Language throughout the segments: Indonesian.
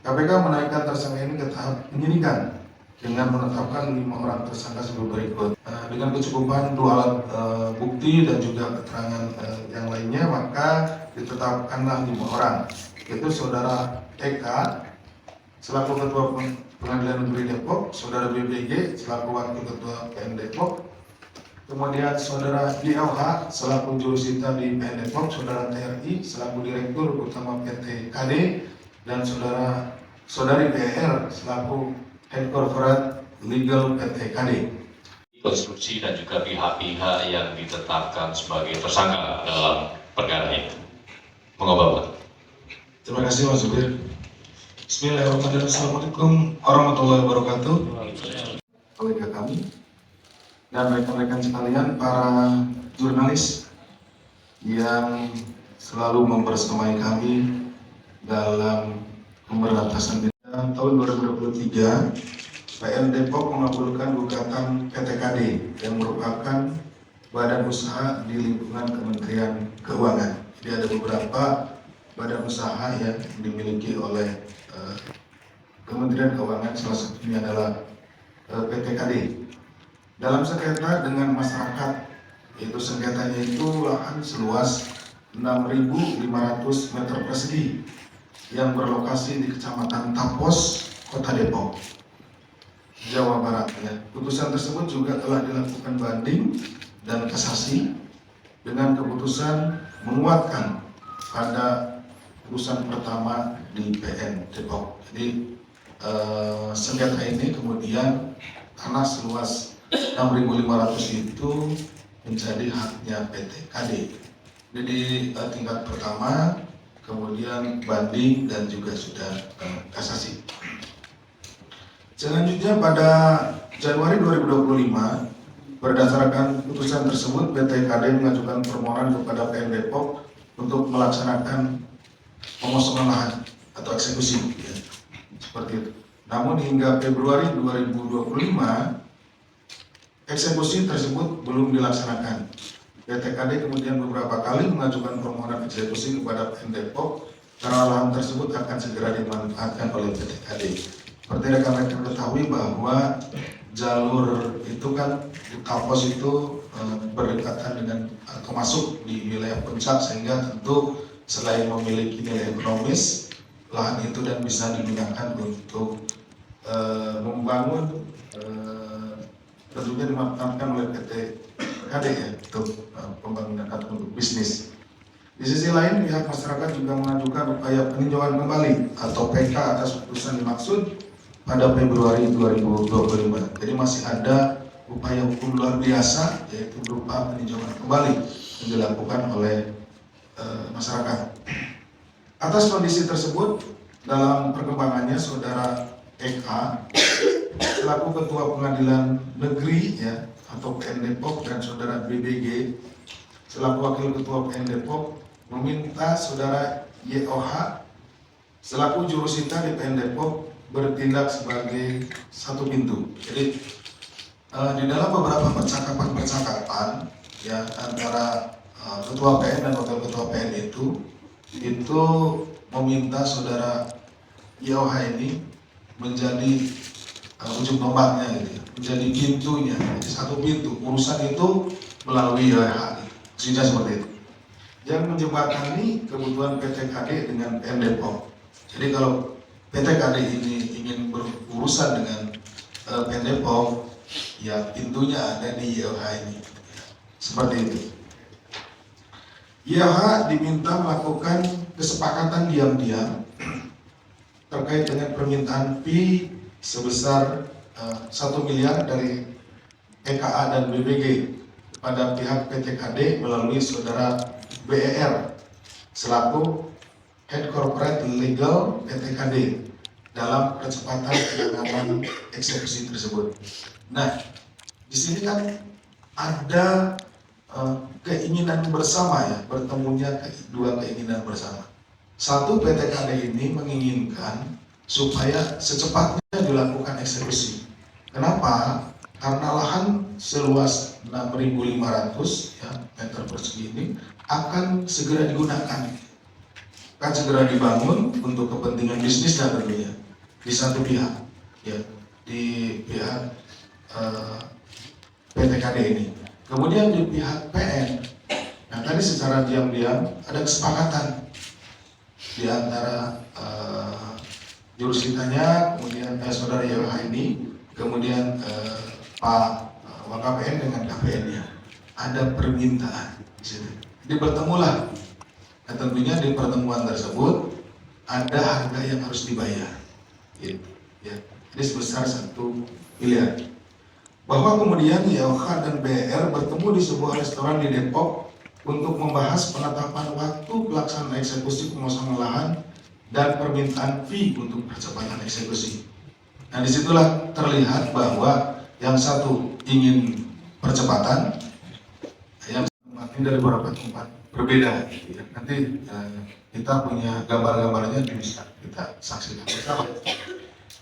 KPK menaikkan tersangka ini ke tahap penyidikan dengan menetapkan 5 orang tersangka sebagai berikut. Dengan kecukupan 2 alat bukti dan juga keterangan yang lainnya, maka ditetapkanlah 5 orang, yaitu saudara EK selaku Ketua Pengadilan Negeri Depok, saudara BBG selaku Wakil Ketua PN Depok, kemudian saudara YOH selaku jurusita di PN Depok, saudara TRI selaku Direktur Utama PT KD, dan saudari BR selaku Head Corporate Legal PT KD. Konstruksi dan juga pihak-pihak yang ditetapkan sebagai tersangka dalam perkara itu. Monggo Bapak. Terima kasih Mas Zubir. Bismillahirrahmanirrahim. Assalamualaikum warahmatullahi wabarakatuh. Kolega kami dan rekan-rekan sekalian, para jurnalis yang selalu membersamai kami dalam pemberantasan pidana. Tahun 2023, PN Depok mengabulkan gugatan PTKD yang merupakan badan usaha di lingkungan Kementerian Keuangan. Jadi ada beberapa badan usaha yang dimiliki oleh Kementerian Keuangan, salah satunya adalah PTKD. Dalam sengketa dengan masyarakat, yaitu sengketanya itu lahan seluas 6.500 meter persegi yang berlokasi di Kecamatan Tapos, Kota Depok, Jawa Barat. Ya. Putusan tersebut juga telah dilakukan banding dan kasasi dengan keputusan menguatkan pada putusan pertama di PN Depok. Jadi sengketa ini kemudian tanah seluas 6.500 itu menjadi haknya PT KD. Jadi tingkat pertama, kemudian banding dan juga sudah kasasi. Selanjutnya pada Januari 2025, berdasarkan putusan tersebut PT KD mengajukan permohonan kepada PN Depok untuk melaksanakan pengosongan lahan atau eksekusi, ya, seperti itu. Namun hingga Februari 2025 eksekusi tersebut belum dilaksanakan. PT KD kemudian beberapa kali mengajukan permohonan eksekusi kepada PN Depok karena lahan tersebut akan segera dimanfaatkan oleh PT KD. Seperti rekan-rekan ketahui bahwa jalur itu kan Tapos itu berdekatan dengan atau masuk di wilayah puncak, sehingga tentu selain memiliki nilai ekonomis, lahan itu dan bisa digunakan untuk membangun tentunya dimanfaatkan oleh PT KD ya, untuk pembangunan atau untuk bisnis. Di sisi lain, pihak masyarakat juga mengajukan upaya peninjauan kembali atau PK atas putusan dimaksud pada Februari 2025. Jadi masih ada upaya hukum luar biasa, yaitu berupa peninjauan kembali yang dilakukan oleh masyarakat. Atas kondisi tersebut, dalam perkembangannya saudara EK selaku Ketua Pengadilan Negeri ya atau PN Depok dan saudara BBG selaku Wakil Ketua PN Depok meminta saudara YOH selaku jurusita di PN Depok bertindak sebagai satu pintu. Jadi di dalam beberapa percakapan ya antara Ketua PN dan Wakil Ketua PN itu meminta saudara YOH ini menjadi ujung tombaknya, gitu, menjadi pintunya, jadi satu pintu urusan itu melalui YOH, sudah seperti itu. Yang menjembatani kebutuhan PT KD dengan PN Depok. Jadi kalau PT KD ini ingin berurusan dengan PN Depok, ya pintunya ada di YOH ini, seperti itu. YOH diminta melakukan kesepakatan diam-diam terkait dengan permintaan fee sebesar 1 miliar dari EKA dan BBG kepada pihak PT KD melalui saudara BER selaku Head Corporate Legal PT KD dalam percepatan penanganan eksekusi tersebut. Nah, di sini kan ada keinginan bersama ya, bertemunya dua keinginan bersama. Satu, PT KD ini menginginkan supaya secepatnya dilakukan eksekusi. Kenapa? Karena lahan seluas 6.500 ya, meter persegi ini akan segera digunakan. akan segera dibangun untuk kepentingan bisnis dan tentunya di satu pihak, ya, di pihak PTKD ini. Kemudian di pihak PN, nah tadi secara diam-diam ada kesepakatan di antara jurusitanya, kemudian saudara YWH ini, kemudian Pak WKPN dengan KPN-nya ada permintaan di situ. Jadi bertemulah. Nah, tentunya di pertemuan tersebut ada harga yang harus dibayar. Ya. Jadi sebesar 1 miliar. Bahwa kemudian YOH dan BR bertemu di sebuah restoran di Depok untuk membahas penetapan waktu pelaksanaan eksekusi pengosongan lahan dan permintaan fee untuk percepatan eksekusi. Nah, disitulah terlihat bahwa yang satu ingin percepatan, yang satu dari beberapa tempat berbeda. Nanti kita punya gambar-gambarnya bisa kita saksikan bersama.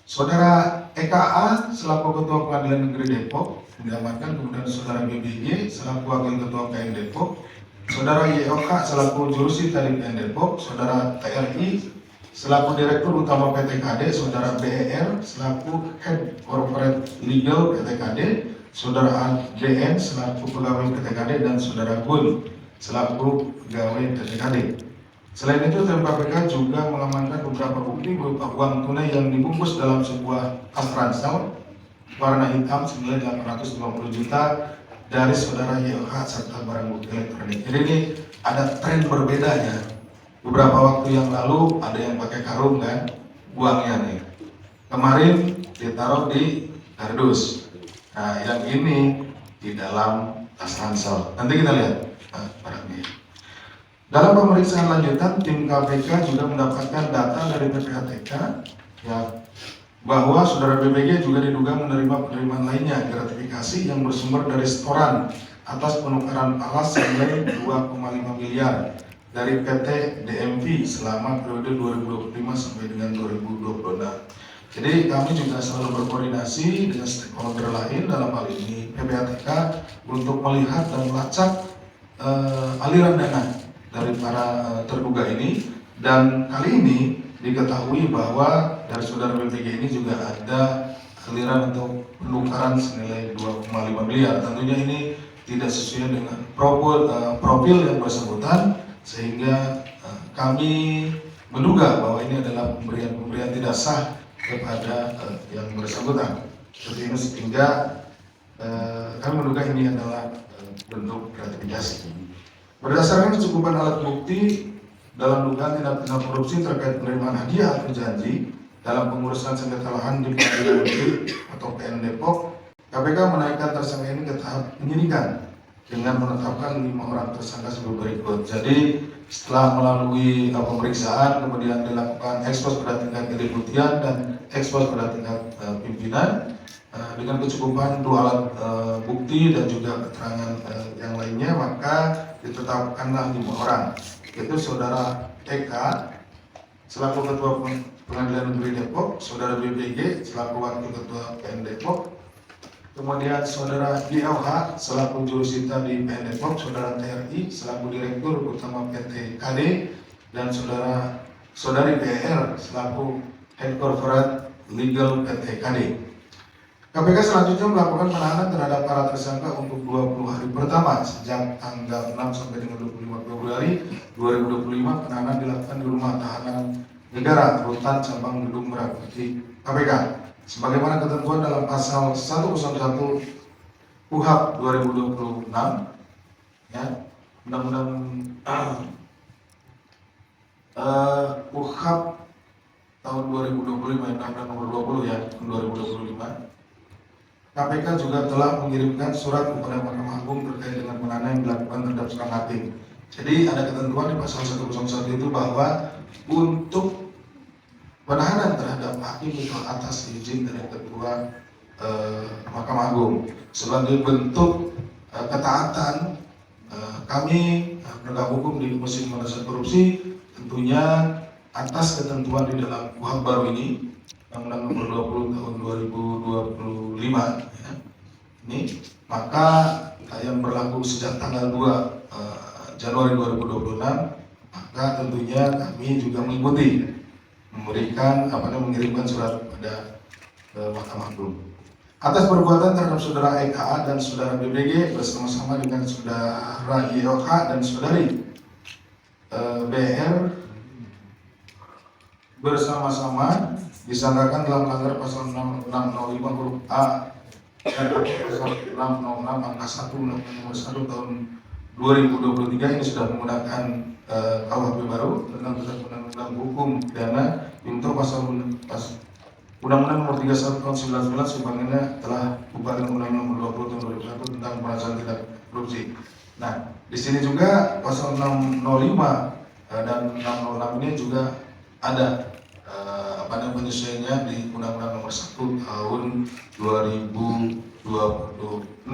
Saudara EKA selaku Ketua Pengadilan Negeri Depok diamankan, kemudian Saudara BBG selaku Wakil Ketua PN Depok, Saudara YOK selaku Jurusita di PN Depok, Saudara TRI selaku Direktur Utama PTKD, Saudara BER selaku Head Corporate Legal PTKD, Saudara ADN selaku Pegawai PTKD, dan Saudara Gun selaku Pegawai PTKD. Selain itu, tim KPK juga mengamankan beberapa bukti berupa uang tunai yang dibungkus dalam sebuah tas ransel warna hitam senilai 850 juta dari Saudara YOH serta barang bukti elektronik. Jadi ini ada tren berbedanya. Beberapa waktu yang lalu ada yang pakai karung kan, uangnya nih. Kemarin ditaruh di kardus. Nah, yang ini di dalam tas ransel. Nanti kita lihat barangnya. Dalam pemeriksaan lanjutan, tim KPK juga mendapatkan data dari PPATK ya, bahwa Saudara BBG juga diduga menerima penerimaan lainnya gratifikasi yang bersumber dari setoran atas penukaran falas senilai 2,5 miliar dari PT DMV selama periode 2025 sampai dengan 2026. Jadi kami juga selalu berkoordinasi dengan stakeholder lain, dalam hal ini PPATK, untuk melihat dan melacak aliran dana dari para terduga ini. Dan kali ini diketahui bahwa dari Saudara BPG ini juga ada aliran atau penukaran senilai 2,5 miliar. Tentunya ini tidak sesuai dengan profil yang bersangkutan, sehingga kami menduga bahwa ini adalah pemberian tidak sah kepada yang bersangkutan. Seperti ini, sehingga kami menduga ini adalah bentuk gratifikasi. Berdasarkan kecukupan alat bukti dalam dugaan tindak pidana korupsi terkait penerimaan hadiah atau janji dalam pengurusan sengketa lahan di Pengadilan Negeri atau PN Depok, KPK menaikkan tersangka ini ke tahap penyidikan dengan menetapkan 5 orang tersangka sebagai berikut. Jadi setelah melalui pemeriksaan, kemudian dilakukan ekspos pada tingkat kedeputian dan ekspos pada tingkat pimpinan dengan kecukupan 2 alat bukti dan juga keterangan yang lainnya, maka ditetapkanlah 5 orang, yaitu Saudara EK selaku Ketua Pengadilan Negeri Depok, Saudara BBG selaku Wakil Ketua PN Depok, kemudian Saudara YOH selaku Jurusita di PN Depok, Saudara TRI selaku Direktur Utama PTKD, dan Saudari BR selaku Head Corporate Legal PTKD. KPK selanjutnya melakukan penahanan terhadap para tersangka untuk 20 hari pertama sejak tanggal 6 sampai dengan 25 Februari 2025. Penahanan dilakukan di Rumah Tahanan Negara Rutan Cabang Gedung Merah Putih KPK sebagaimana ketentuan dalam pasal 101 KUHP 2026 ya, Undang-Undang KUHP tahun 2025, Undang-Undang nomor 20 ya, tahun 2025. KPK juga telah mengirimkan surat kepada Mahkamah Agung terkait dengan penahanan yang dilakukan terhadap seorang hakim. Jadi ada ketentuan di pasal 101 itu bahwa untuk penahanan terhadap hakim itu atas izin dari Ketua Mahkamah Agung. Sebagai bentuk ketaatan kami penegak hukum di Komisi Pemberantasan Korupsi, tentunya atas ketentuan di dalam KUHP baru ini, Undang-Undang nomor 20 tahun 2025 ya, ini, maka yang berlaku sejak tanggal 2 Januari 2026, maka tentunya kami juga mengikuti, mengirimkan surat pada Mahkamah Agung. Atas perbuatan terhadap saudara EKA dan saudara BBG bersama-sama dengan saudara YOH dan saudari BR bersama-sama disangkakan telah melanggar pasal 605 huruf A dan pasal 606 angka 1 Undang-Undang Nomor 1 tahun 2023 ini sudah menggunakan KUHP baru tentang undang-undang hukum pidana untuk pasal Undang-Undang Nomor 31 tahun 1999 sebagaimana telah diubah dengan Undang-Undang Nomor 20 tahun 2001 tentang pemberantasan tindak korupsi. Nah, di sini juga pasal 605 dan 606 ini juga ada pada penyesuaiannya di Undang-Undang Nomor 1 tahun 2026.